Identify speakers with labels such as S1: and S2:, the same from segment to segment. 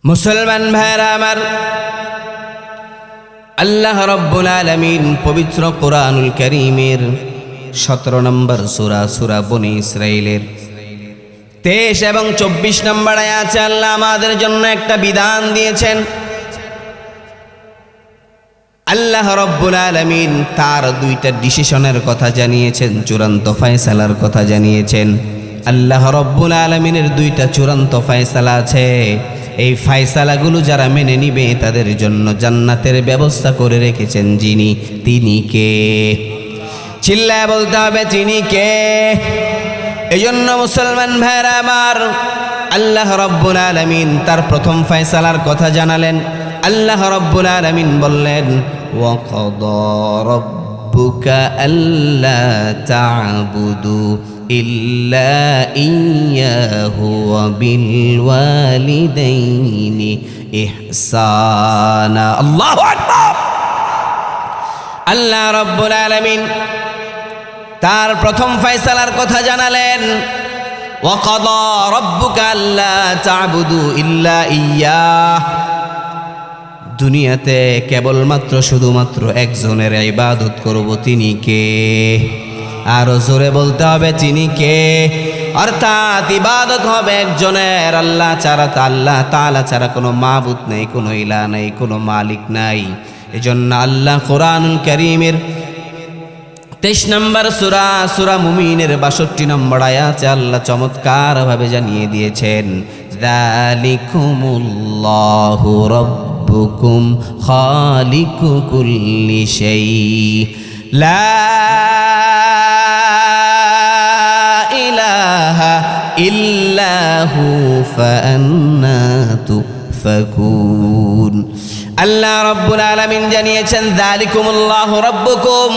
S1: মুসলমান ভাইরা আমার, আল্লাহ রাব্বুল আলামিন পবিত্র কোরআনুল কারীমের 17 নম্বর সূরা সূরা বনী ইসরাঈলের 23 এবং 24 নম্বর আয়াতে আল্লাহ আমাদের জন্য একটা বিধান দিয়েছেন। আল্লাহ রাব্বুল আলামিন তার দুইটা ডিসিশনের কথা জানিয়েছেন, চূড়ান্ত ফয়সালার কথা জানিয়েছেন। আল্লাহ রাব্বুল আলামিনের দুইটা চূড়ান্ত ফয়সালা আছে। এই ফয়সালাগুলো যারা মেনে নিবে তাদের জন্য জান্নাতের ব্যবস্থা করে রেখেছেন যিনি, তিনি কে? চিল্লায় বলতে হবে তিনি কে। এজন্য মুসলমান ভাইরা আমার, আল্লাহ রাব্বুল আলামিন তার প্রথম ফয়সালার কথা জানালেন। আল্লাহ রাব্বুল আলামিন বললেন, ওয়া কাদা রাব্বুকা আল্লা তা'বুদু ইল্লা ইয়্যাহু ওয়া বিল ওয়ালিদাইনি ইহসানা। আল্লাহু আকবার। আল্লাহ রাব্বুল আলামিন তার প্রথম ফয়সালার কথা জানালেন, ওয়া কাদা রাব্বুকা আল্লা তা'বুদু ইল্লা ইয়্যাহ। দুনিয়াতে কেবলমাত্র শুধুমাত্র একজনের ইবাদত করব, তিনি কে? আরো জোরে বলতে হবে তিনি কে। অর্থাৎ ইবাদত হবে একজনের, আল্লাহ ছাড়া, আল্লাহ তাআলা ছাড়া কোনো মাবুদ নেই, কোনো ইলাহ নেই, কোনো মালিক নাই। এজন্য আল্লাহ কোরআনুল কারীমের 23 নম্বর সূরা সূরা মুমিনের 62 নম্বর আয়াতে আল্লাহ চমৎকার ভাবে জানিয়ে দিয়েছেন, যালিকুমুল্লাহু রাব্বুকুম খালিকু কুল্লি শাই লা ইলাহা ইল্লাহু ফাআন্না তুফাকুন। আল্লাহ রাব্বুল আলামিন জানিয়েছেন, যালিকুমুল্লাহু রাব্বুকুম,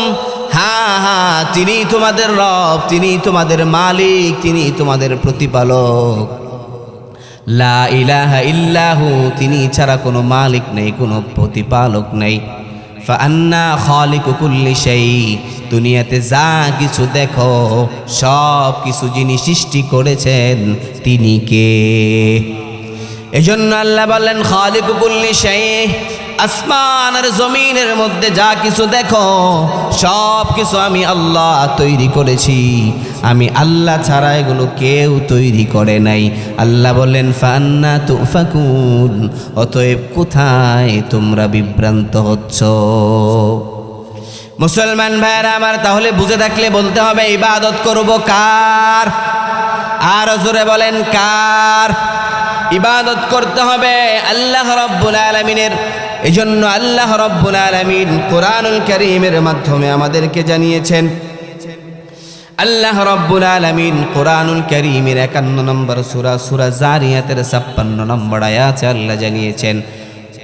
S1: হ্যাঁ, তিনি তোমাদের রব, তিনি তোমাদের মালিক, তিনি তোমাদের প্রতিপালক। লা ইলাহা ইল্লাহু, তিনি ছাড়া কোনো মালিক নেই, কোনো প্রতিপালক নেই। ফাআন্না খালিকু কুল্লি শাই, দুনিয়াতে যা কিছু দেখো সব কিছু যিনি সৃষ্টি করেছেন তিনি কে? এজন্য আল্লাহ বললেন খালিকু কুল্লি শাই। আসমান আর জমিনের মধ্যে যা কিছু দেখো সব কিছু আমি আল্লাহ তৈরি করেছি, আমি আল্লাহ ছাড়া এগুলো কেউ তৈরি করে নাই। আল্লাহ বললেন ফান্না তুফাকুন, অতএব কোথায় তোমরা বিভ্রান্ত হচ্ছ? মুসলমান ভাইরা আমার, তাহলে বুঝে থাকলে বলতে হবে ইবাদত করব কার? আর জোরে বলেন কার? ইবাদত করতে হবে আল্লাহ রাব্বুল আলামিনের। এজন্য আল্লাহ রাব্বুল আলামিন কোরআনুল কারীমের মাধ্যমে আমাদেরকে জানিয়েছেন। আল্লাহ রাব্বুল আলামিন কোরআনুল কারীমের 51 নম্বর সূরা সূরা জারিয়াতের 56 নম্বর আয়াতে আল্লাহ জানিয়েছেন,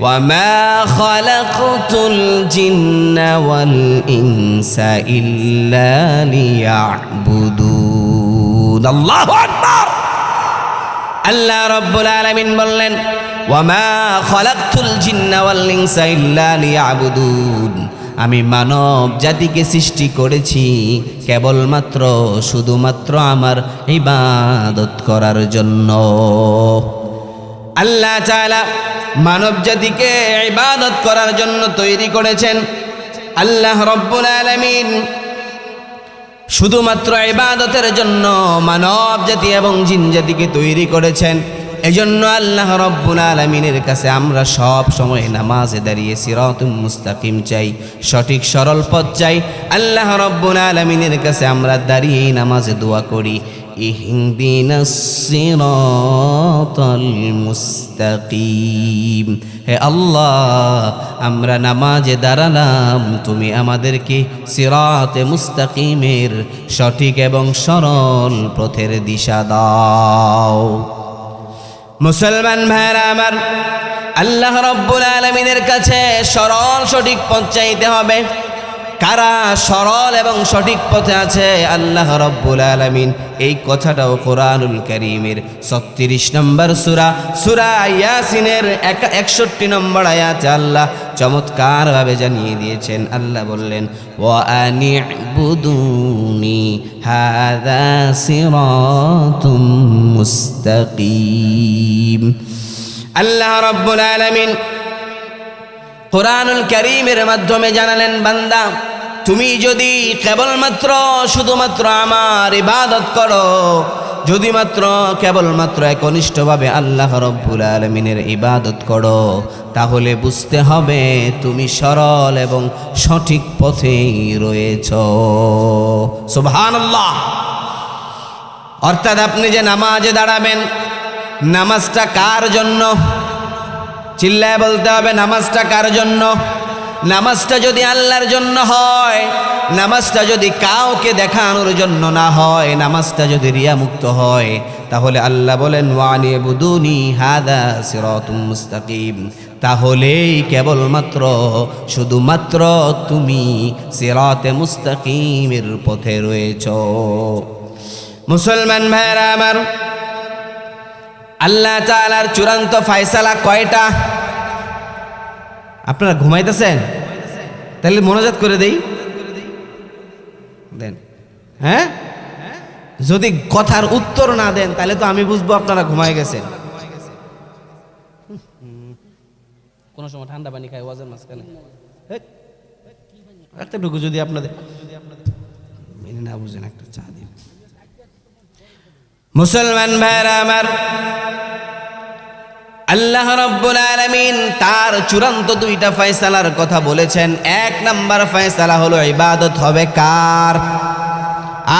S1: ওয়া মা খালাকতুল জিন্না ওয়াল ইনসা ইল্লা লিয়াবুদুন। আল্লাহু আকবার। আল্লাহ রাব্বুল আলামিন বললেন, ওয়া মা খালাকতুল জিন্না ওয়াল ইনসা ইল্লা লিয়াবুদুন, আমি মানব জাতিকে সৃষ্টি করেছি কেবলমাত্র শুধুমাত্র আমার ইবাদত করার জন্য। আল্লাহ তাআলা মানব জাতিকে ইবাদত করার জন্য তৈরি করেছেন। আল্লাহ রাব্বুল আলামিন শুধুমাত্র ইবাদতের জন্য মানব জাতি এবং জিন জাতিকে তৈরি করেছেন। এজন্য আল্লাহ রাব্বুল আলামিনের কাছে আমরা সব সময় নামাজে দাঁড়িয়ে সিরাতুল মুস্তাকিম চাই, সঠিক সরল পথ চাই। আল্লাহ রাব্বুল আলামিনের কাছে আমরা দাঁড়িয়ে নামাজে দোয়া করি, ইহদিনাস সিরাতাল মুস্তাকিম। হে আল্লাহ, আমরা নামাজে দাঁড়ালাম, তুমি আমাদেরকে সিরাতে মুস্তাকিমের সঠিক এবং সরল পথের দিশা দাও। মুসলমান ভাইরা আমার, আল্লাহ রাব্বুল আলামিনের কাছে সরল সঠিক পথ চাইতে হবে। কারা সরল এবং সঠিক পথে আছে? আল্লাহ রাব্বুল আলামিন এই কথাটাও কোরআনুল কারীমের 36 নম্বর সূরা সূরা ইয়াসিনের 61 নম্বর আয়াতে আল্লাহ চমৎকার ভাবে জানিয়ে দিয়েছেন। আল্লাহ বললেন, ওয়া আনি'বুদুনি হাযা সিরাতুম মুস্তাকিম। আল্লাহ রাব্বুল আলামিন কুরআনুল কারীমের মাধ্যমে জানালেন, বান্দা তুমি যদি কেবলমাত্র শুধুমাত্র আমার ইবাদত করো, যদি মাত্র কেবলমাত্র একনিষ্ঠভাবে আল্লাহ রাব্বুল আলামিনের ইবাদত করো, তাহলে বুঝতে হবে তুমি সরল এবং সঠিক পথেই রয়েছো। সুবহানাল্লাহ। অর্থাৎ আপনি যে নামাজে দাঁড়াবেন, নামাজটা কার জন্য? চিল্লায় বলতে হবে, নামাজটা কার জন্য? নামাজটা যদি আল্লাহর জন্য হয়, নামাজটা যদি কাউকে দেখানোর জন্য না হয়, নামাজটা যদি রিয়ামুক্ত হয়, তাহলে আল্লাহ বলেন ওয়ানিবুদুনি হাদা সিরাতুম মুস্তাকিম, তাহলেই কেবলমাত্র শুধুমাত্র তুমি সিরাতে মুস্তাকিমের পথে রয়েছো। মুসলমান ভাইরা আমার, আল্লাহ তাআলার চূড়ান্ত ফয়সালা কয়টা? আপনারা ঘুমাইতেছেন? তাহলে মোনাজাত করে দেই দেন। হ্যাঁ, যদি কথার উত্তর না দেন তাহলে তো আমি বুঝবো আপনারা ঘুমায় গেছেন। কোন সময় ঠান্ডা পানি খায় ওয়াজের মাঝখানে, এতটুকু যদি আপনাদের মেনে না বুঝেন, একটা চা দিন। মুসলমান ভাইরা আমার, আল্লাহ রাব্বুল আলামিন তার চূড়ান্ত দুইটা ফয়সালার কথা বলেছেন। এক নাম্বার ফয়সালা হলো ইবাদত হবে কার?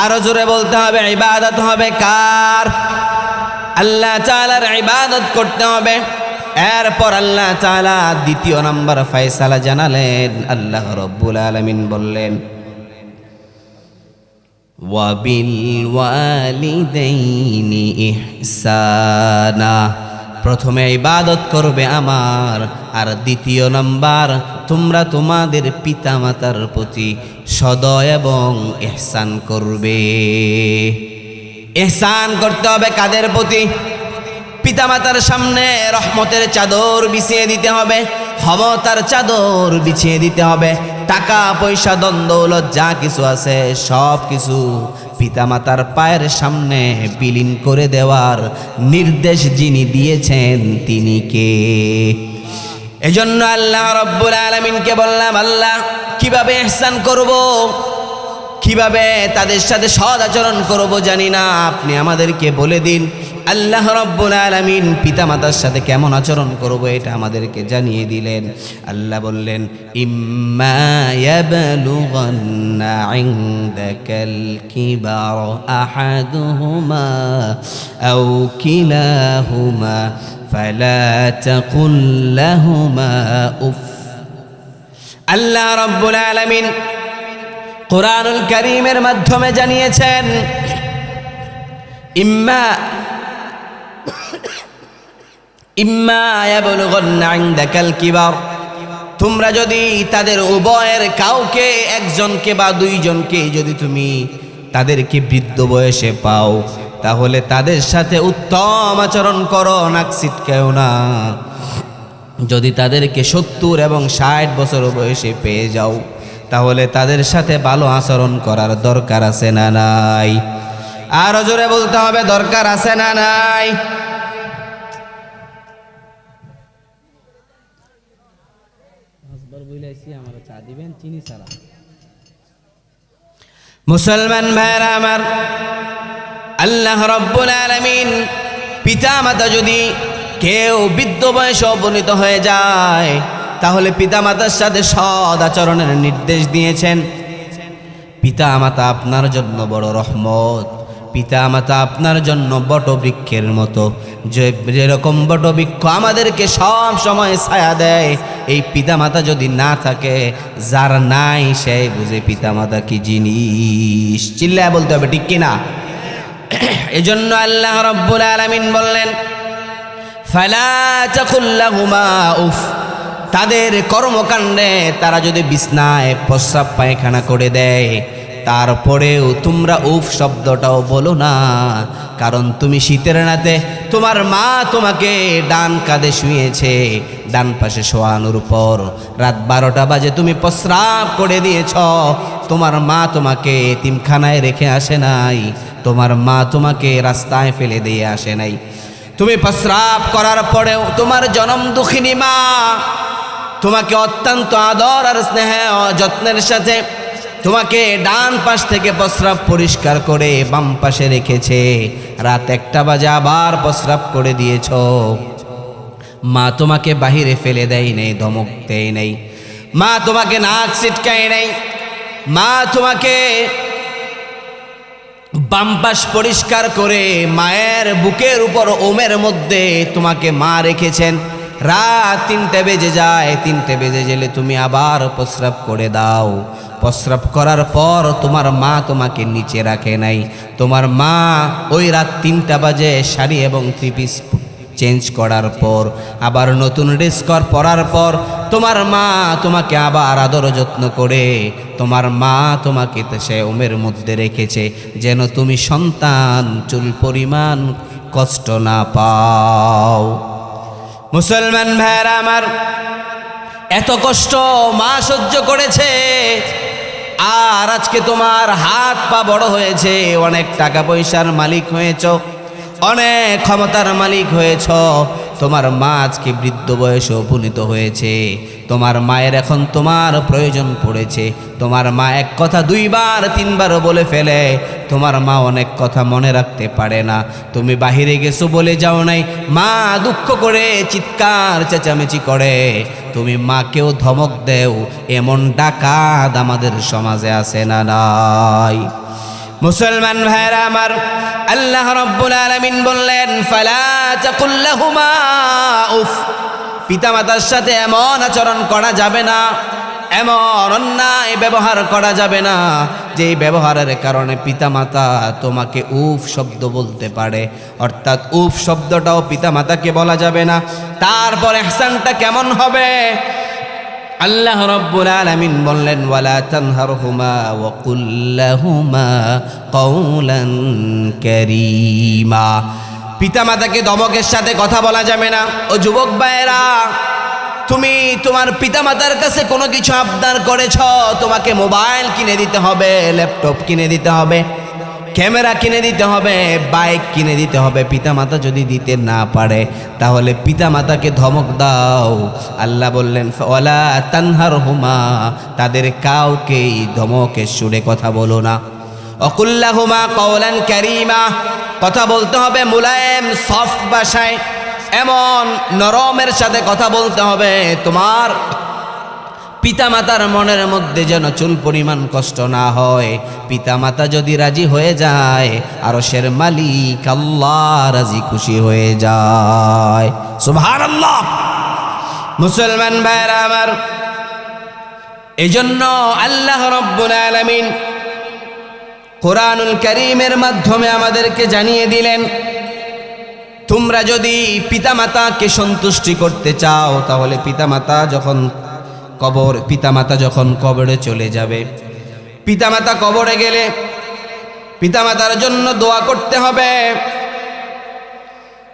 S1: আরো জোরে বলতে হবে, ইবাদত হবে কার? আল্লাহ তাআলার ইবাদত করতে হবে। এরপর আল্লাহ তাআলা দ্বিতীয় নাম্বার ফয়সালা জানালেন। আল্লাহ রাব্বুল আলামিন বললেন ওয়াবিল ওয়ালিদাইনি ইহসানা, প্রথমে ইবাদত করবে আমার, আর দ্বিতীয় নাম্বার তোমরা তোমাদের পিতামাতার প্রতি সদয় এবং ইহসান করবে। ইহসান করতে হবে কাদের প্রতি? পিতামাতার সামনে রহমতের চাদর বিছিয়ে দিতে হবে, ক্ষমতার চাদর বিছিয়ে দিতে হবে। টাকা পয়সা ধন দৌলত যা কিছু আছে সব কিছু পিতামাতার পায়ের সামনে বিলীন করে দেওয়ার নির্দেশ যিনি দিয়েছেন তিনি কে? এজন্য আল্লাহ রাব্বুল আলামিনকে বললাম, আল্লাহ কিভাবে ইহসান করব, কিভাবে তাদের সাথে সৎ আচরণ করব জানি না, আপনি আমাদেরকে বলে দিন। আল্লাহ রাব্বুল আলামিন পিতামাতার সাথে কেমন আচরণ করব এটা আমাদেরকে জানিয়ে দিলেন। আল্লাহ বললেন ইম্মা ইয়াবলুগান্না ইনদাকাল কিবার আহাদুহুমা আও কিলাহুমা ফালা তাকুল লাহুমা উফ। আল্লাহ রাব্বুল আলামিন কুরআনুল কারীমের মাধ্যমে জানিয়েছেন ইম্মা ইয়াবলুগান্না ইনদাকাল কিবার, তোমরা যদি তাদের উভয়ের কাউকে, একজনকে বা দুইজনকে যদি তুমি তাদেরকে বৃদ্ধ বয়সে পাও, তাহলে তাদের সাথে উত্তম আচরণ করো, নাক ছিটকাও না। যদি তাদেরকে 70 এবং 60 বছর বয়সে পেয়ে যাও, তাহলে তাদের সাথে ভালো আচরণ করার দরকার আছে না নাই? আরো জোরে বলতে হবে, দরকার আছে না নাই? মুসলমান ভাইরা আমার, আল্লাহ রাব্বুল আলামিন পিতা মাতা যদি কেউ বৃদ্ধ বয়সে উপনীত হয়ে যায়, তাহলে পিতা মাতার সাথে সৎ আচরণের নির্দেশ দিয়েছেন। পিতা মাতা আপনার জন্য বড় রহমত, পিতা মাতা আপনার জন্য বটবৃক্ষের মতো। যেরকম বটবৃক্ষ আমাদেরকে সব সময় ছায়া দেয়, এই পিতা মাতা যদি না থাকে, যার নাই সে বুঝে পিতা মাতা কি জিনিস। চিল্লায় বলতে হবে, ঠিক কিনা? এজন্য আল্লাহ রাব্বুল আলামিন বললেন ফালা তাকুল লাহুমা উফ, তাদের কর্মকাণ্ডে তারা যদি বিছনায় প্রস্রাব পায়খানা করে দেয়, তারপরেও তোমরা উফ শব্দটাও বলো না। কারণ তুমি শীতের রাতে তোমার মা তোমাকে ডান কাঁধে শুয়েছে, ডান পাশে শোয়ানোর পর রাত 12টা বাজে তুমি প্রস্রাব করে দিয়েছ। তোমার মা তোমাকে এতিমখানায় রেখে আসে নাই, তোমার মা তোমাকে রাস্তায় ফেলে দিয়ে আসে নাই। তুমি প্রস্রাব করার পরেও তোমার জনম দুঃখিনী মা তোমাকে অত্যন্ত আদর আর স্নেহ ও যত্নের সাথে তোমাকে ডান পাশ থেকে প্রস্রাব পরিষ্কার করে বাম পাশে রেখেছে। রাত 1টা বাজে আবার প্রস্রাব করে দিয়েছ। মা তোমাকে বাহিরে ফেলে দেয় নেই, ধমক দেয় নেই, মা তোমাকে নাক ছিটকায় নেই, মা তোমাকে বাম পাশ পরিষ্কার করে মায়ের বুকের উপর ওমের মধ্যে তোমাকে মা রেখেছেন। রাত 3টে বেজে যায়, 3টে বেজে গেলে তুমি আবার প্রস্রাব করে দাও। প্রস্রাব করার পর তোমার মা তোমাকে নিচে রাখে নাই। তোমার মা ওই রাত 3টা বাজে শাড়ি এবং 3 পিস চেঞ্জ করার পর আবার নতুন ড্রেস পরার পর তোমার মা তোমাকে আবার আদর যত্ন করে তোমার মা তোমাকে সে ওমের মধ্যে রেখেছে যেন তুমি সন্তান চুল পরিমাণ কষ্ট না পাও। মুসলমান ভাইরা আমার, এত কষ্ট মা সহ্য করেছে, আর আজকে তোমার হাত পা বড় হয়েছে, অনেক টাকা পয়সার মালিক হয়েছ, অনেক ক্ষমতার মালিক হয়েছ, তোমার মা আজকে বৃদ্ধ বয়সে উপনীত হয়েছে, তোমার মায়ের এখন তোমার প্রয়োজন পড়েছে। তোমার মা এক কথা 2বার 3বারও বলে ফেলে, তোমার মা অনেক কথা মনে রাখতে পারে না। তুমি বাহিরে গেছো বলে যাও নাই, মা দুঃখ করে চিৎকার চেঁচামেচি করে, তুমি মাকেও ধমক দেও, এমন ডাকাত আমাদের সমাজে আছে না নাই? মুসলমান ভাইরা আমার, আল্লাহ রাব্বুল আলামিন বললেন ফালা তাকুল লাহুমা উফ, পিতামাতার সাথে এমন আচরণ করা যাবে না, এমন অন্যায় ব্যবহার করা যাবে না যেই ব্যবহারের কারণে পিতামাতা তোমাকে উফ শব্দ বলতে পারে। অর্থাৎ উফ শব্দটাও পিতামাতাকে বলা যাবে না। তারপর ইহসানটা কেমন হবে? আল্লাহ রাব্বুল আলামিন বললেন ওয়ালা তানহারহুমা ওয়া কুল লাহুমা কাওলান কারীমা, পিতামাতাকে ধমকের সাথে কথা বলা যাবে না। ও যুবক ভাইয়েরা, তুমি তোমার পিতামাতার কাছে কোনো কিছু আবদার করেছ, তোমাকে মোবাইল কিনে দিতে হবে, ল্যাপটপ কিনে দিতে হবে, ক্যামেরা কিনে দিতে হবে, বাইক কিনে দিতে হবে, পিতামাতা যদি দিতে না পারে তাহলে পিতামাতাকে ধমক দাও। আল্লাহ বললেন ওয়ালা তানহারহুমা, তাদের কাউকেই ধমকের সুরে কথা বলো না। ওয়াকুল লাহুমা কাওলান কারীমা, কথা বলতে হবে মুলায়েম সফট ভাষায়, এমন নরমের সাথে কথা বলতে হবে তোমার পিতামাতার মনের মধ্যে যেন চুল পরিমাণ কষ্ট না হয়। পিতামাতা যদি রাজি হয়ে যায়, আরশের মালিক আল্লাহ রাজি খুশি হয়ে যায়। সুবহানাল্লাহ। মুসলমান ভাইরা আমার, এজন্য আল্লাহ রাব্বুল আলামিন কোরআনুল কারীমের মাধ্যমে আমাদেরকে জানিয়ে দিলেন, তোমরা যদি পিতামাতাকে সন্তুষ্টি করতে চাও তাহলে পিতামাতা যখন কবরে চলে যাবে, পিতামাতা কবরে গেলে পিতামাতার জন্য দোয়া করতে হবে।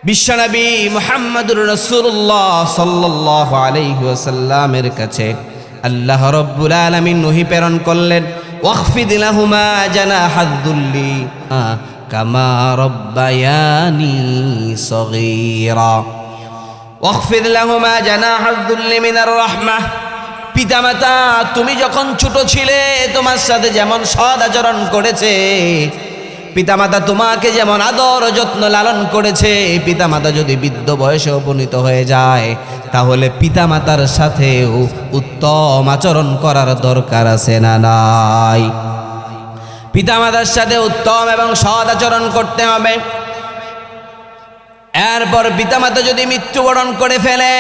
S1: বিশ্বনবী মুহাম্মদুর রাসূলুল্লাহ সাল্লাল্লাহু আলাইহি ওয়াসাল্লামের কাছে আল্লাহ রাব্বুল আলামিন ওহী প্রেরণ করলেন, ওয়াখফিদ লাহুমা জানাহাদ যুল্লি কামা রাব্বায়ানি সগীরা, ওয়াখফিদ লাহুমা জানাহাদ যুল্লি মিনার রাহমাহ, পিতামাতা তুমি যখন ছোট ছিলে তোমার সাথে যেমন সদ আচরণ করেছে, পিতামাতা তোমাকে যেমন আদর যত্ন লালন করেছে, পিতামাতা যদি বৃদ্ধ বয়সে উপনীত হয়ে যায় তাহলে পিতামাতার সাথেও উত্তম আচরণ করার দরকার আছে না নাই? পিতামাতার সাথে উত্তম এবং সদ আচরণ করতে হবে। এরপর পিতামাতা যদি মৃত্যুবরণ করে ফেলে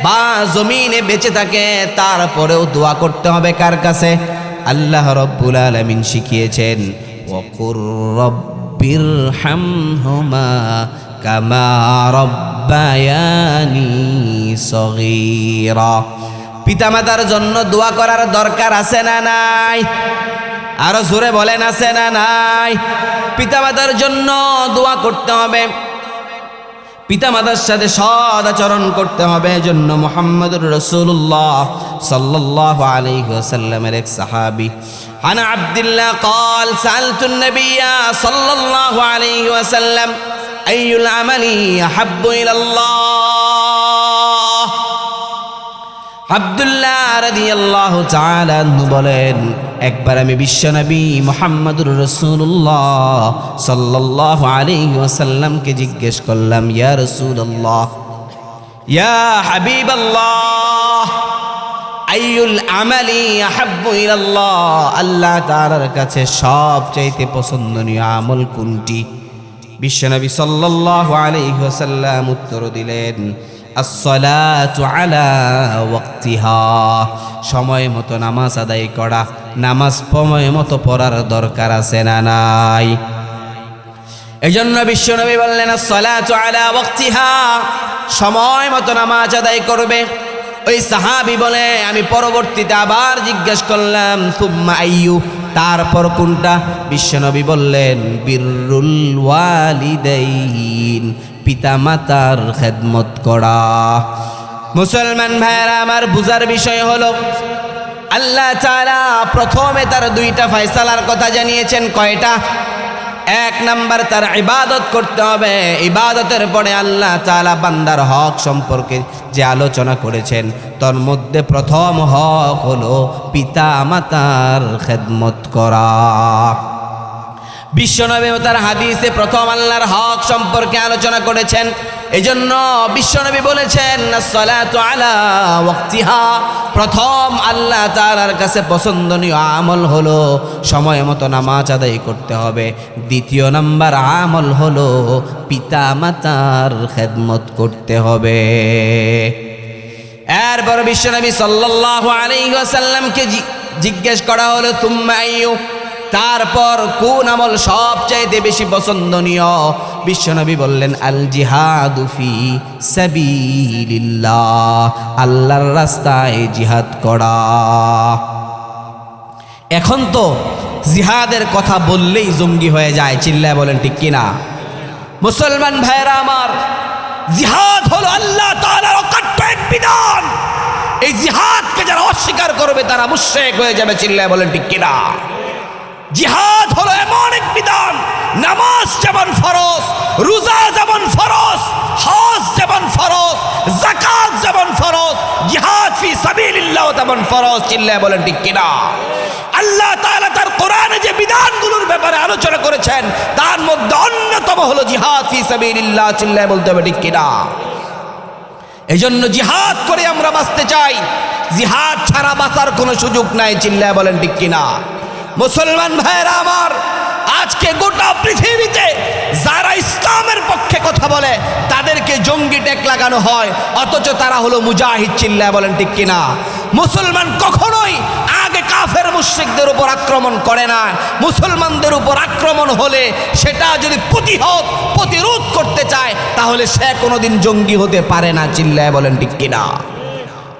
S1: বা জমিনে বেঁচে থাকে, তারপরেও দোয়া করতে হবে কার কাছে? আল্লাহ রাব্বুল আলামিন শিখিয়েছেন ওয়াকুর রব্বিরহামহুমা কামা রাব্বায়ানি সগীরা, পিতামাতার জন্য দোয়া করার দরকার আছে না নাই? আরো জোরে বলেন, আছে না নাই? পিতামাতার জন্য দোয়া করতে হবে, পিতামাতার সাথে সদ আচরণ করতে হবে। এজন্য মুহাম্মদুর রাসূলুল্লাহ সাল্লাল্লাহু আলাইহি ওয়াসাল্লামের এক সাহাবী আনা আব্দুল্লাহ قال سألت النبي صلى الله عليه وسلم আইয়ুল আমালি আহাব্বু ইলাল্লাহ। আব্দুল্লাহ রাদিয়াল্লাহু তাআলা আনহু বলেন, একবার আমি বিশ্বনবী মুহাম্মদুর রাসূলুল্লাহ সাল্লাল্লাহু আলাইহি ওয়াসাল্লামকে জিজ্ঞেস করলাম, ইয়া রাসূলুল্লাহ, ইয়া হাবিবাল্লাহ, আইয়ুল আমালি আহাব্বু ইলাল্লাহ, আল্লাহ তাআলার কাছে সবচাইতে পছন্দনীয় আমল কোনটি? বিশ্বনবী সাল্লাল্লাহু আলাইহি ওয়াসাল্লাম উত্তর দিলেন, আসসালাতু আলা ওয়াক্তিহা, সময় মতো নামাজ আদায় করা। নামাজ সময় মতো পড়ার দরকার আছে না নাই? এজন্য বিশ্বনবী বললেন, আসসালাতু আলা ওয়াক্তিহা, সময় মতো নামাজ আদায় করবে। ওই সাহাবী বলে, আমি পরবর্তীতে আবার জিজ্ঞেস করলাম, সুম্মা আইয়ু, তারপর কোনটা? বিশ্বনবী বললেন, বিররুল ওয়ালিদাইন, পিতামাতার খেদমত করা। মুসলমান ভাইয়েরা আমার, বুঝার বিষয় হলো আল্লাহ তাআলা প্রথমে তার দুইটা ফয়সালার কথা জানিয়েছেন। কয়টা? এক নাম্বার, তার ইবাদত করতে হবে। ইবাদতের পরে আল্লাহ তাআলা বান্দার হক সম্পর্কে যে আলোচনা করেছেন, তার মধ্যে প্রথম হক হলো পিতা মাতার খেদমত করা। বিশ্বনবী তার হাদিসে প্রথম আল্লাহর হক সম্পর্কে আলোচনা করেছেন। এজন্য বিশ্বনবী বলেছেন, আসসালাতু আলা ওয়াক্তিহা, প্রথম আল্লাহ তাআলার কাছে পছন্দনীয় আমল হলো সময় মতো নামাজ আদায় করতে হবে। দ্বিতীয় নাম্বার আমল হলো পিতা মাতার খেদমত করতে হবে। এরপর বিশ্বনবী সাল্লাল্লাহু আলাইহি ওয়াসাল্লামকে জিজ্ঞেস করা হলো, তুম্মা আইয়ু, তারপর কোন আমল সবচাইতে বেশি পছন্দনীয়? বিশ্বনবী বললেন, আল জিহাদু ফি সাবিলিল্লাহ, আল্লাহর রাস্তায় জিহাদ করা। এখন তো জিহাদের কথা বললেই জঙ্গি হয়ে যায়, চিল্লায় বলেন ঠিক কিনা? মুসলমান ভাইরা আমার, জিহাদ হলো আল্লাহ তাআলার অকাট্য এক বিধান। এই জিহাদকে যারা অস্বীকার করবে তারা মুশরিক হয়ে যাবে, চিল্লায় বলেন ঠিক কিনা? জিহাদ হলো এমন এক বিধান, নামাজ যেমন ফরজ, রোজা যেমন ফরজ, হজ যেমন ফরজ, যাকাত যেমন ফরজ, জিহাদ ফি সাবিলিল্লাহ তেমন ফরজ, চিল্লায় বলেন ঠিক কিনা? আল্লাহ তাআলা তার কোরআনে যে বিধানগুলোর ব্যাপারে আলোচনা করেছেন, তার মধ্যে অন্যতম হলো জিহাদ ফি সাবিলিল্লাহ, চিল্লায় বলতে হবে ঠিক কিনা? এজন্য জিহাদ করে আমরা বাঁচতে চাই, জিহাদ ছাড়া বাঁচার কোনো সুযোগ নাই, চিল্লায় বলেন ঠিক কিনা? মুসলমান ভাইয়েরা আমার, আজকে গোটা পৃথিবীতে যারা ইসলামের পক্ষে কথা বলে তাদেরকে জঙ্গি ট্যাগ লাগানো হয়, অথচ তারা হলো মুজাহিদ, চিল্লায় বলেন ঠিক কিনা? মুসলমান কখনোই আগে কাফের মুশরিকদের উপর আক্রমণ করে না। মুসলমানদের উপর আক্রমণ হলে সেটা যদি প্রতিরোধ করতে চায়, তাহলে সে কোনোদিন জঙ্গি হতে পারে না, চিল্লায় বলেন ঠিক কিনা?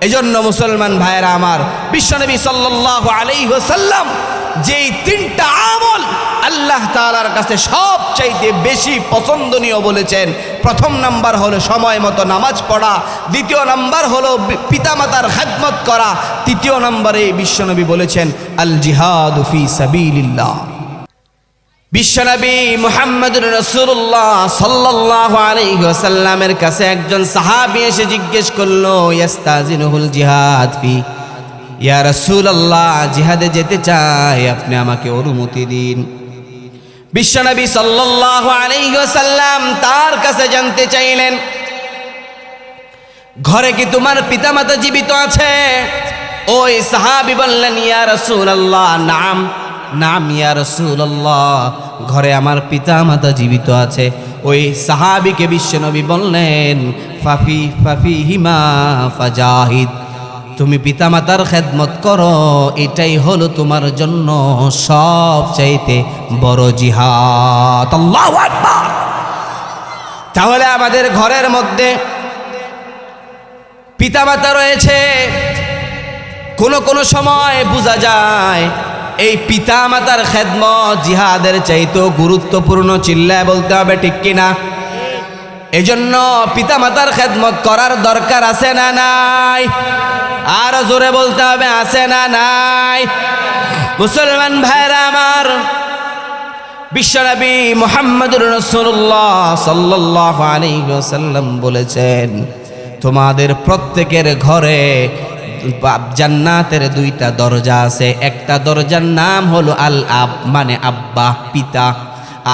S1: এজন্য মুসলমান ভাইয়েরা আমার, বিশ্বনবী সাল্লাল্লাহু আলাইহি ওয়াসাল্লাম যেই তিনটা আমল আল্লাহ তাআলার কাছে সবচাইতে বেশি পছন্দনীয় বলেছেন, প্রথম নাম্বার হলো সময় মতো নামাজ পড়া, দ্বিতীয় নাম্বার হলো পিতামাতার খেদমত করা, তৃতীয় নম্বরে বিশ্বনবী বলেছেন আল জিহাদু ফি সাবিলিল্লাহ। বিশ্বনবী মুহাম্মদুর রাসূলুল্লাহ সাল্লাল্লাহু আলাইহি ওয়াসাল্লামের কাছে একজন সাহাবী এসে জিজ্ঞেস করলো, ইয়াস্তাজিনুল জিহাদ ফি, ইয়া রাসূলুল্লাহ, জিহাদে যেতে চাই, আপনি আমাকে অনুমতি দিন। বিশ্বনবী সাল্লাল্লাহু আলাইহি ওয়াসাল্লাম তার কাছে জানতে চাইলেন, ঘরে কি তোমার পিতামাতা জীবিত আছে? ওই সাহাবী বললেন, ইয়া রাসূলুল্লাহ, নাম নাম ইয়া রাসূলুল্লাহ, ঘরে আমার পিতামাতা জীবিত আছে। ওই সাহাবীকে বিশ্বনবী বললেন, ফাফিহিমা ফাজাহিদ, তুমি পিতামাতার খেদমত করো, এটাই হলো তোমার জন্য সবচাইতে বড় জিহাদ। আল্লাহু আকবার। তাহলে আমাদের ঘরের মধ্যে পিতামাতা রয়েছে, কোনো সময় বোঝা যায় এই পিতামাতার খেদমত জিহাদের চাইতেও গুরুত্বপূর্ণ, চিল্লায় বলতে হবে ঠিক কিনা? এজন্য পিতামাতার খেদমত করার দরকার আছে না নাই? আর জোরে বলতে হবে, আছে না নাই? মুসলমান ভাইরা আমার, বিশ্বনবী মুহাম্মদুর রাসূলুল্লাহ সাল্লাল্লাহু আলাইহি ওয়াসাল্লাম বলেছেন, তোমাদের প্রত্যেকের ঘরে জান্নাতের দুইটা দরজা আছে। একটা দরজার নাম হলো আল আব মানে আব্বা পিতা,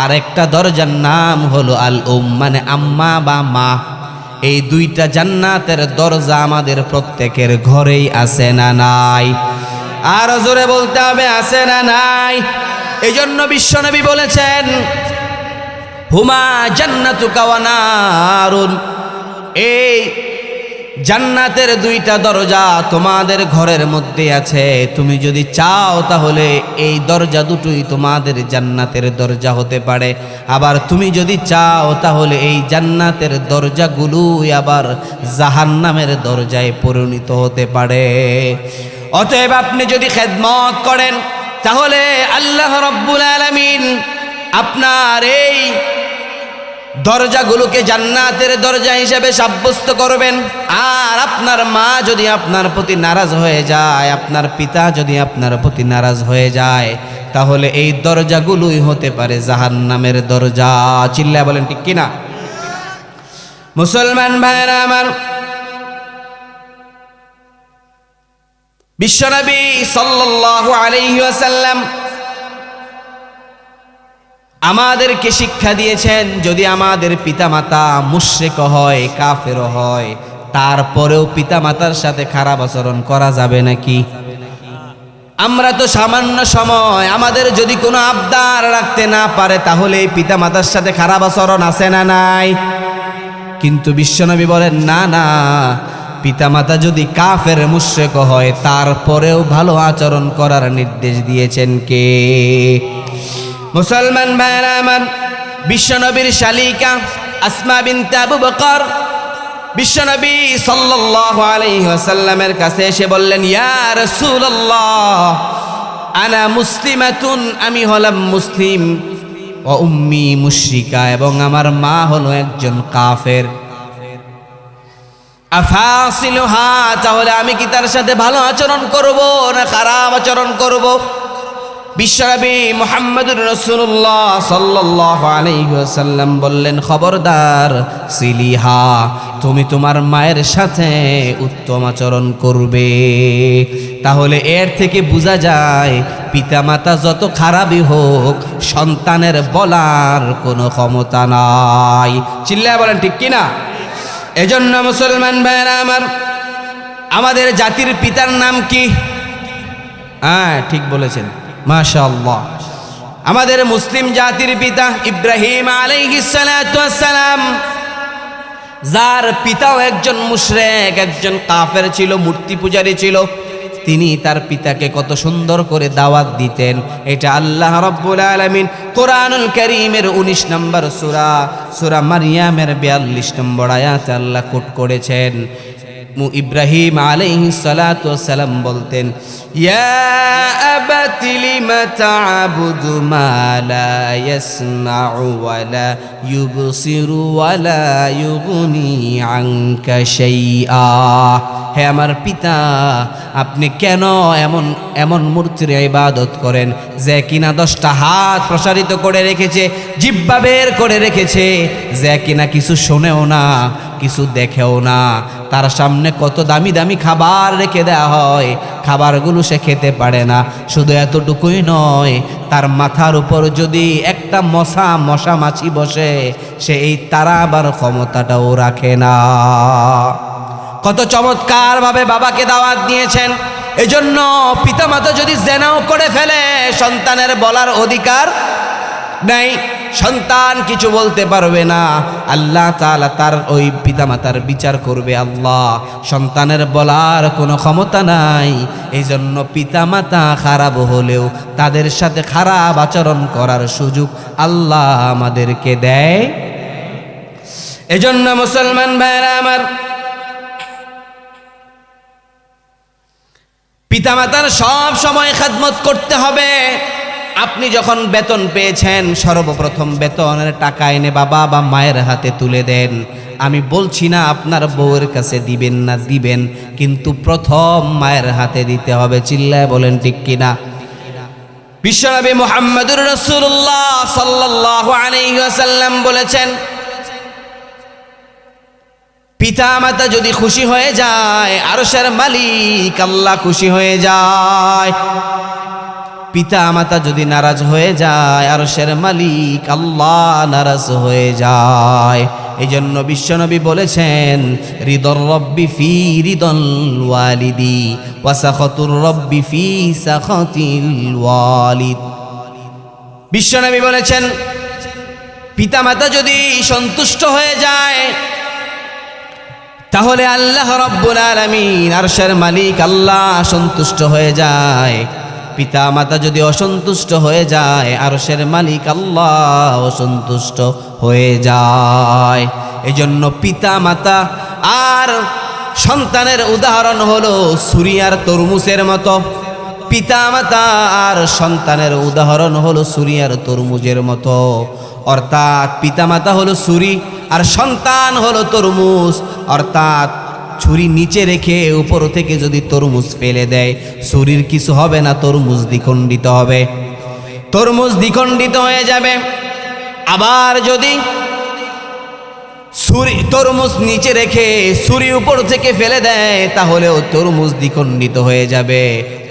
S1: আর একটা দরজার নাম হলো আল মানে আম্মা বা মা। এই দুইটা জান্নাতের দরজা আমাদের প্রত্যেকের ঘরেই আছে না নাই? আর জোরে বলতে হবে, আছে না নাই? এই জন্য বিশ্বনবী বলেছেন, হুমা জান্নাতুকা ওয়া নারুন, এই জান্নাতের দুইটা দরজা তোমাদের ঘরের মধ্যে আছে। তুমি যদি চাও তাহলে এই দরজা দুটোই তোমাদের জান্নাতের দরজা হতে পারে, আবার তুমি যদি চাও তাহলে এই জান্নাতের দরজাগুলোই আবার জাহান্নামের দরজায় পরিণত হতে পারে। অতএব আপনি যদি খেদমত করেন তাহলে আল্লাহ রাব্বুল আলামিন আপনার এই দরজাগুলোকে জান্নাতের দরজা হিসেবে সাব্যস্ত করবেন। আর আপনার মা যদি আপনার প্রতি নারাজ হয়ে যায়, আপনার পিতা যদি আপনার প্রতি নারাজ হয়ে যায়, তাহলে এই দরজাগুলোই হতে পারে জাহান্নামের দরজা। চিল্লায় বলেন ঠিক কিনা? মুসলমান ভাইরা আমার, বিশ্বনবী সাল্লাল্লাহু আলাইহি ওয়াসাল্লাম আমাদেরকে শিক্ষা দিয়েছেন, যদি আমাদের পিতামাতা মুশরিক হয়, কাফের হয়, তারপরেও পিতামাতার সাথে খারাপ আচরণ করা যাবে নাকি? আমরা তো সামান্য সময় আমাদের যদি কোনো আবদার রাখতে না পারে তাহলে পিতামাতার সাথে খারাপ আচরণ আছে না নাই? কিন্তু বিশ্বনবী বলেন, না না, পিতামাতা যদি কাফের মুশরিক হয় তারপরেও ভালো আচরণ করার নির্দেশ দিয়েছেন কে? মুসলমান ভাইরা আমার, বিশ্বনবীর শালিকা আসমা বিনতে আবু বকর বিশ্বনবী সাল্লাল্লাহু আলাইহি ওয়াসাল্লামের কাছে এসে বললেন, ইয়া রাসূলুল্লাহ, আনা মুসলিমাতুন, আমি হলাম মুসলিম, ও উম্মি মুশরিকা, এবং আমার মা হলো একজন কাফের। আফাসিলুহা, তাহলে আমি কি তার সাথে ভালো আচরণ করব না খারাপ আচরণ করব? বিশ্বনবী মুহাম্মদুর রাসূলুল্লাহ সাল্লাল্লাহু আলাইহি ওয়াসাল্লাম বললেন, খবরদার সিলিহা, তুমি তোমার মায়ের সাথে উত্তম আচরণ করবে। তাহলে এর থেকে বোঝা যায় পিতামাতা যত খারাপই হোক সন্তানের বলার কোনো ক্ষমতা নাই। চিল্লায় বলেন ঠিক কিনা? এজন্য মুসলমান ভাইরা আমার, আমাদের জাতির পিতার নাম কি? হ্যাঁ, ঠিক বলেছেন, মাশাআল্লাহ। আমাদের মুসলিম জাতির পিতা ইব্রাহিম আলাইহিস সালাতু ওয়াস সালাম, যার পিতাও একজন মুশরিক, একজন কাফের ছিল, মূর্তি পূজারী ছিল। তিনি তার পিতাকে কত সুন্দর করে দাওয়াত দিতেন। এটা আল্লাহ রাব্বুল আলামিন কোরআনুল কারীমের 19 নম্বর সূরা মারইয়ামের 42 নম্বর আয়াতে আল্লাহ কোট করেছেন। ইব্রাহিম আলাইহিস সালাতু ওয়াস সালাম বলতেন, ইয়া আবাতি লিমা তা'বুদু মা লা ইয়াসমাউ ওয়া লা ইউবসিরু ওয়া লা ইউগনি আনকা শাইআ। হে আমার পিতা, আপনি কেন এমন এমন মূর্তির ইবাদত করেন যে কিনা 10টা হাত প্রসারিত করে রেখেছে, জিহ্বা বের করে রেখেছে, যে কিনা কিছু শোনেও না, কিছু দেখেও না। তার সামনে কত দামি দামি খাবার রেখে দেওয়া হয়, খাবারগুলো সে খেতে পারে না। শুধু এতটুকুই নয়, তার মাথার উপর যদি একটা মশা মাছি বসে, সে এই তাড়াবার ক্ষমতাটাও রাখে না। কত চমৎকার ভাবে বাবাকে দাওয়াত দিয়েছেন। এজন্য পিতামাতা যদি জেনাও করে ফেলে, সন্তানের বলার অধিকার নাই, সন্তান কিছু বলতে পারবে না। আল্লাহ তাআলা তার ওই পিতামাতার বিচার করবে। আল্লাহ, সন্তানের বলার কোনো ক্ষমতা নাই। এই জন্য পিতামাতা খারাপ হলেও তাদের সাথে খারাপ আচরণ করার সুযোগ আল্লাহ আমাদেরকে দেয়। এজন্য মুসলমান ভাইরা আমার, পিতামাতার সব সময় খেদমত করতে হবে। আপনি যখন বেতন পেয়েছেন, সর্বপ্রথম বেতনের টাকা এনে বাবা বা মায়ের হাতে তুলে দেন। আমি বলছি না আপনার বউয়ের কাছে দিবেন না, দিবেন, কিন্তু প্রথম মায়ের হাতে দিতে হবে। চিল্লায় বলেন ঠিক কিনা? বিশ্বনবী মুহাম্মদুর রাসূলুল্লাহ সাল্লাল্লাহু আলাইহি ওয়াসাল্লাম বলেছেন, পিতা মাতা যদি খুশি হয়ে যায় আরশের মালিক আল্লাহ খুশি হয়ে যায়। পিতা মাতা যদি নারাজ হয়ে যায় আরশের মালিক আল্লাহ নারাজ হয়ে যায়। এই জন্য বিশ্বনবী বলেছেন, রিদর রব্বি ফি রিদল ওয়ালিদি ওয়া সাখাতুর রব্বি ফি সাখাতিল ওয়ালিদ। বিশ্বনবী বলেছেন, পিতা মাতা যদি সন্তুষ্ট হয়ে যায় তাহলে আল্লাহ রাব্বুল আলামিন আরশের মালিক আল্লাহ সন্তুষ্ট হয়ে যায়। পিতা মাতা যদি অসন্তুষ্ট হয়ে যায় আরশের মালিক আল্লাহ অসন্তুষ্ট হয়ে যায়। এজন্য পিতা মাতা আর সন্তানের উদাহরণ হলো ছুরি আর তরমুজের মতো। পিতা মাতা আর সন্তানের উদাহরণ হলো ছুরি আর তরমুজের মতো। অর্থাৎ পিতা মাতা হলো ছুরি আর সন্তান হলো তরমুজ। অর্থাৎ ছুরি নিচে রেখে উপর থেকে যদি তরমুজ ফেলে দেয় ছুরির কিছু হবে না, তরমুজ দ্বিখণ্ডিত হবে, তরমুজ দ্বিখণ্ডিত হয়ে যাবে। আবার যদি তরমুজ নিচে রেখে ছুরি উপর থেকে ফেলে দেয় তাহলেও তরমুজ দ্বিখণ্ডিত হয়ে যাবে।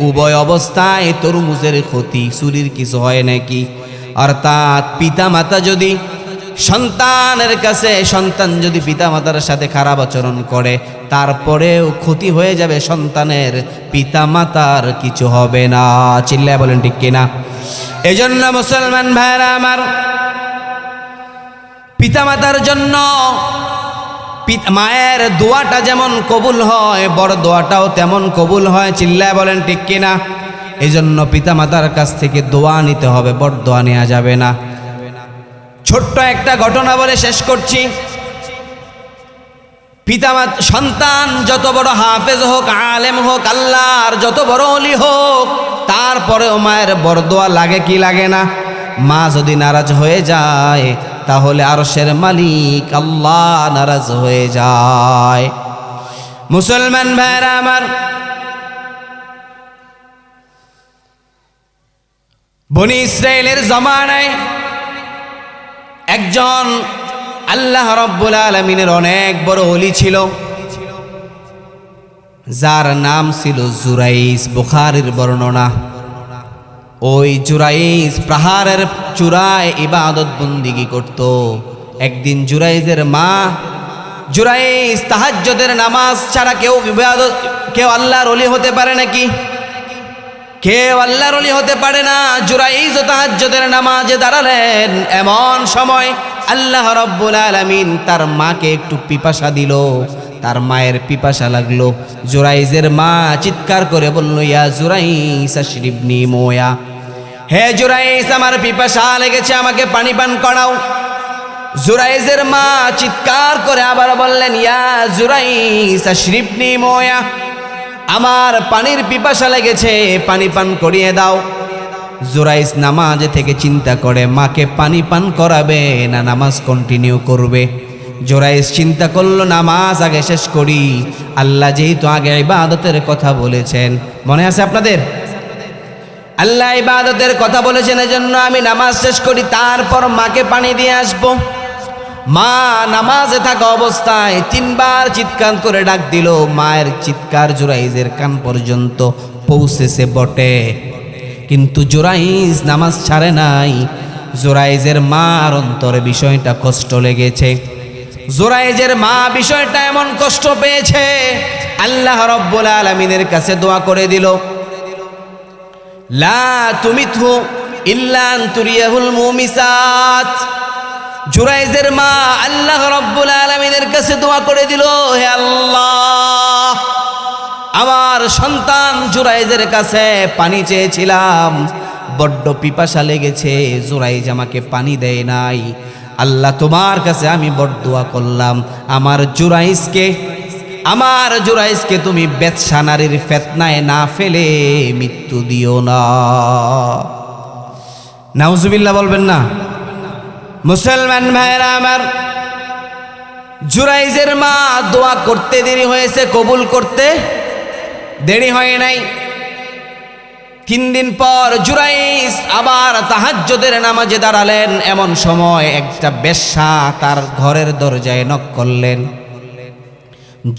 S1: উভয় অবস্থায় তরমুজের ক্ষতি, ছুরির কিছু হয় নাকি। অর্থাৎ পিতা মাতা যদি সন্তানের কাছে, সন্তান যদি পিতা মাতার সাথে খারাপ আচরণ করে তারপরেও ক্ষতি হয়ে যাবে সন্তানের, পিতা মাতার কিছু হবে না। চিল্লায় বলেন ঠিক কিনা? এজন্য মুসলমান ভাইরা আমার, পিতা মাতার জন্য মায়ের দোয়াটা যেমন কবুল হয় বড় দোয়াটাও তেমন কবুল হয়। চিল্লায় বলেন ঠিক কিনা? এজন্য পিতা মাতার কাছ থেকে দোয়া নিতে হবে, বড় দোয়া নেওয়া যাবে না। ছোট্ট একটা ঘটনা বলে শেষ করছি। পিতামাতা সন্তান যত বড় হাফেজ হোক, আলেম হোক, আল্লাহর যত বড় ওলি হোক, তারপরেও মায়ের বরদোয়া লাগে কি লাগে না? মা যদি নারাজ হয়ে যায় তাহলে আরশের মালিক আল্লাহ নারাজ হয়ে যায়। মুসলমান ভাইরা আমার, বনি ইসরাইলের জমানায় একজন আল্লাহ রাব্বুল আলামিনের অনেক বড় ওলি ছিল, যার নাম ছিল জুরাইজ। বুখারীর বর্ণনা। ওই জুরাইজ পাহাড়ের চূড়ায় ইবাদত বন্দিগি করত। একদিন জুরাইজের মা, জুরাইজ তাহাজ্জুদের নামাজ ছাড়া কেউ আল্লাহর ওলি হতে পারে নাকি? কেউ আল্লাহর ওলি হতে পারে না। জুরাইজ তাহাজ্জুদের নামাজে দাঁড়ালেন। এমন সময় আল্লাহ রাব্বুল আলামিন তার মাকে একটু পিপাসা দিল। তার মায়ের পিপাসা লাগলো। জুরাইজের মা চিৎকার করে বলল, ইয়া জুরাইজ আশরিবনি মোয়া, হে জুরাইজ আমার পিপাসা লেগেছে, আমাকে পানি পান করাও। জুরাইজের মা চিৎকার করে আবার বললেন, ইয়া জুরাইজ আশরিবনি মোয়া, আমার পানির পিপাসা লেগেছে, পানি পান করিয়ে দাও। জুরাইজ নামাজে থেকে চিন্তা করে মাকে পানি পান করাবে না নামাজ কন্টিনিউ করবে। জুরাইজ চিন্তা করলো নামাজ আগে শেষ করি। আল্লাহ যেহেতু আগে ইবাদতের কথা বলেছেন, মনে আছে আপনাদের? আল্লাহ ইবাদতের কথা বলেছেন, এজন্য আমি নামাজ শেষ করি, তারপর মাকে পানি দিয়ে আসবো। মা নামাজে থাকা অবস্থায় 3 বার চিৎকার করে ডাক দিল। মায়ের চিৎকার জুরাইজের কান পর্যন্ত পৌঁছেছে বটে, কিন্তু জুরাইজ নামাজ ছাড়ে নাই। জুরাইজের মার অন্তরে বিষয়টা কষ্ট লেগেছে। জুরাইজের মা বিষয়টা এমন কষ্ট পেয়েছে, আল্লাহ রাব্বুল আলামিনের কাছে দোয়া করে দিল, লা তুমিতহু ইল্লা আন তুরিয়াহুল মুমিসাত। জুরাইজের মা আল্লাহ রাব্বুল আলামিনের কাছে দোয়া করে দিল, হে আল্লাহ, আমার সন্তান জুরাইজের কাছে পানি চেয়েছিলাম, বড্ড পিপাসা লেগেছে, জুরাইজ আমাকে পানি দেয় নাই। আল্লাহ তোমার কাছে আমি বড় দোয়া করলাম, আমার জুরাইজকে তুমি বেশ্যা নারীর ফিতনায় না ফেলে মৃত্যু দিও না। নাউজুবিল্লাহ বলবেন না? মুসলমান ভাইরা আমার, জুরাইজের মা দোয়া করতে দেরি হয়েছে, কবুল করতে দেরি হয় নাই। 3 দিন পর জুরাইস আবার তাহাজ্জুদের নামাজে দাঁড়ালেন। এমন সময় একটা বেশ্যা তার ঘরের দরজায় নক করলেন।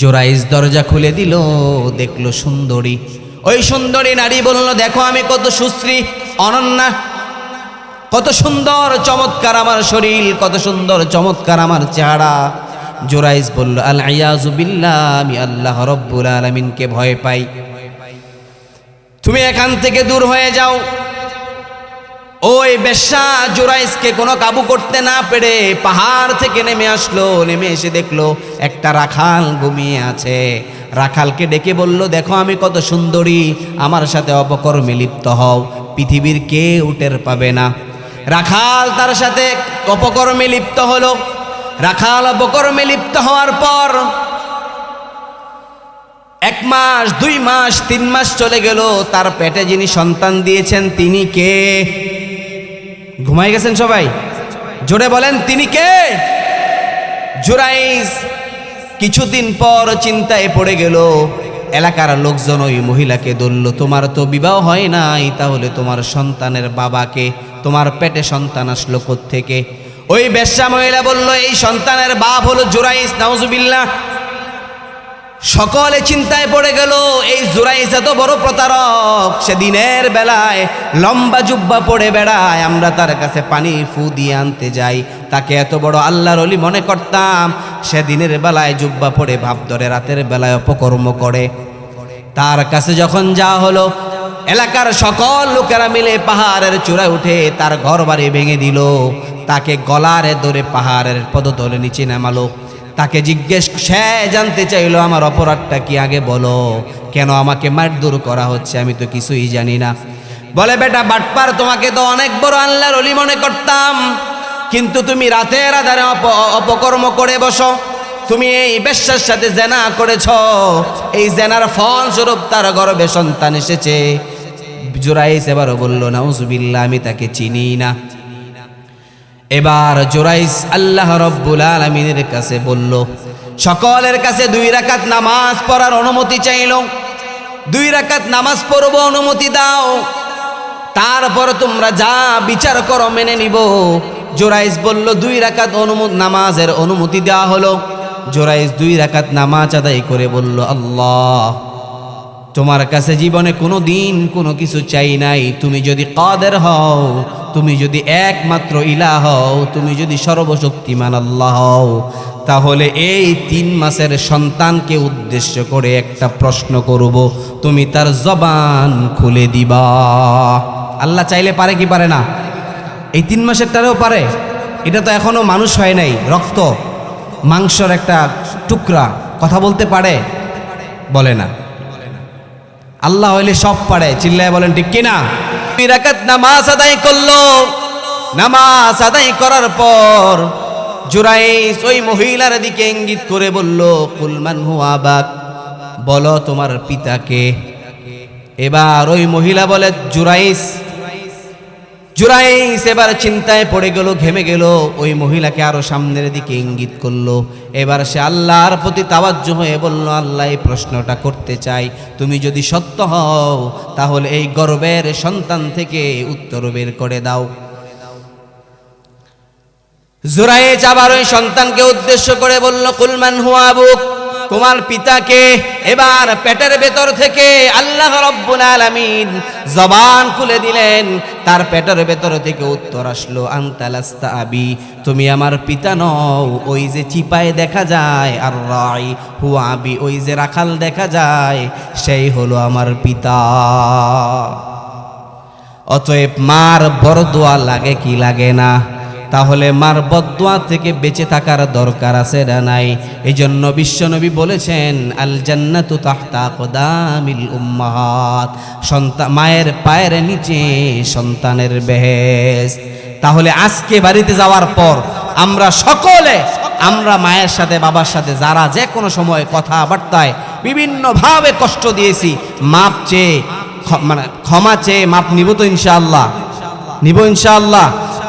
S1: জুরাইস দরজা খুলে দিল, দেখলো সুন্দরী। ওই সুন্দরী নারী বলল, দেখো আমি কত সুশ্রী অনন্যা, কত সুন্দর চমৎকার আমার শরীর, কত সুন্দর চমৎকার আমার চেহারা। জুরাইস বলল, আল ইয়াযু বিল্লাহ, আমি আল্লাহ রাব্বুল আলামিনকে ভয় পাই, তুমি এখান থেকে দূর হয়ে যাও। ওই বেশ্যা জুরাইসকে কোনো কাবু করতে না পেরে পাহাড় থেকে নেমে আসলো। নেমে এসে দেখলো একটা রাখাল ঘুমিয়ে আছে। রাখালকে ডেকে বলল, দেখো আমি কত সুন্দরী, আমার সাথে অপকর্মে লিপ্ত হও, পৃথিবীর কেউ টের পাবে না। রাখাল তার সাথে অপকর্মে লিপ্ত হলো। রাখাল অপকর্মে লিপ্ত হওয়ার পর 1 মাস 2 মাস 3 মাস চলে গেল। তার পেটে যিনি সন্তান দিয়েছেন তিনি কে? ঘুমাই গেছেন সবাই? জোরে বলেন, তিনি কে? জুরাইস। কিছুদিন পর চিন্তায় পড়ে গেল। এলাকার লোকজন ওই মহিলাকে ধরল, তোমার তো বিবাহ হয় নাই, তাহলে তোমার সন্তানের বাবাকে, তোমার পেটে সন্তান আসলো কোত্থেকে? ওই বেশ্যা মহিলা বলল, এই সন্তানের বাপ হলো জুরাইস। নাউজুবিল্লাহ। সকলে চিন্তায় পড়ে গেল, এই জুরাইস এত বড় প্রতারক, সে দিনের বেলায় লম্বা জুব্বা পরে বেড়ায়, আমরা তার কাছে পানি ফু দিয়ে আনতে যাই, তাকে এত বড় আল্লাহর ওলি মনে করতাম, সে দিনের বেলায় জুব্বা পরে ভাব ধরে, রাতের বেলায় অপকর্ম করে। তার কাছে যখন যাওয়া হলো, এলাকার সকল লোকেরা মিলে পাহাড়ের চূড়ায় উঠে তার ঘর বাড়ি ভেঙে দিল। তাকে গলারে ধরে পাহাড়ের পদতলে নিচে নামালো। তাকে জিজ্ঞেস, সে জানতে চাইলো আমার অপরাধটা কি, আগে বলো, কেন আমাকে মারধর করা হচ্ছে, আমি তো কিছুই জানি না। বলে, বেটা বাটপার, তোমাকে তো অনেক বড় আল্লাহর ওলি মনে করতাম, কিন্তু তুমি রাতের আধারে অপকর্ম করে বসো, তুমি এই বেশ্যার সাথে জেনা করেছ, এই জেনার ফলস্বরূপ তার গর্ভে সন্তান এসেছে। জুরাইস এবারও বলল, নাউজুবিল্লাহ, আমি তাকে চিনি না। এবার জুরাইস আল্লাহ রাব্বুল আলামিনের কাছে বলল, সকলের কাছে 2 রাকাত নামাজ পড়ার অনুমতি চাইল। 2 রাকাত নামাজ পড়ব, অনুমতি দাও, তারপর তোমরা যা বিচার করো মেনে নিব। জুরাইস বলল, 2 রাকাত নামাজের অনুমতি দেওয়া হলো। জুরাইস 2 রাকাত নামাজ আদায় করে বলল, আল্লাহ, তোমার কাছে জীবনে কোনো দিন কোনো কিছু চাই নাই, তুমি যদি কাদের হও, তুমি যদি একমাত্র ইলাহ হও, তুমি যদি সর্বশক্তিমান আল্লাহ হও, তাহলে এই 3 মাসের সন্তানকে উদ্দেশ্য করে একটা প্রশ্ন করব, তুমি তার জবান খুলে দিবা। আল্লাহ চাইলে পারে কি পারে না? এই 3 মাসেরটারেও পারে। এটা তো এখনো মানুষ হয় নাই, রক্ত মাংসর একটা টুকরা, কথা বলতে পারে? বলে না। আল্লাহ হইলে সব পারে, চিল্লায় বলেন ঠিক কিনা? 2 রাকাত নামাজ আদায় করলো। নামাজ আদায় করার পর জুরাইস ওই মহিলার দিকে ইঙ্গিত করে বলল, কুল মান হুয়া আবাক, বলো তোমার পিতাকে। এবার ওই মহিলা বলে, জুরাইস। জুরাইস এবার চিন্তায় পড়ে গেল, ঘেমে গেল। ওই মহিলাকে আরো সামনের দিকে ইঙ্গিত করলো। এবার সে আল্লাহর প্রতি তাওয়াজ্জু হয়ে বলল, আল্লাহ, এই প্রশ্নটা করতে চাই, তুমি যদি সত্য হও তাহলে এই গর্ভের সন্তান থেকে উত্তর বের করে দাও। জুরাইস আবার ওই সন্তানকে উদ্দেশ্য করে বলল, কুল মান হুয়া আবুক, তোমার পিতাকে। এবার পেটের ভেতর থেকে আল্লাহ রাব্বুল আলামিন জবান খুলে দিলেন। তার পেটের ভেতর থেকে উত্তর আসলো, আনতা লাস্তা আবি, তুমি আমার পিতা নও। ওই যে চিপায় দেখা যায় আর রাই হুয়া আবি, ওই যে রাখাল দেখা যায়, সেই হলো আমার পিতা। অতএব মার বরদোয়া লাগে কি লাগে না? তাহলে মার বদদোয়া থেকে বেঁচে থাকার দরকার আছে না নাই? এই জন্য বিশ্বনবী বলেছেন, আল জান্নাতু তাহতা আকদামিল উম্মাহাত, মায়ের পায়ের নিচে সন্তানের বেহেশত। তাহলে আজকে বাড়িতে যাওয়ার পর আমরা সকলে, আমরা মায়ের সাথে বাবার সাথে যারা যে কোনো সময় কথাবার্তায় বিভিন্নভাবে কষ্ট দিয়েছি, মাপ চেয়ে, মানে ক্ষমা চেয়ে মাপ নিব তো ইনশাআল্লাহ? নিব ইনশাআল্লাহ?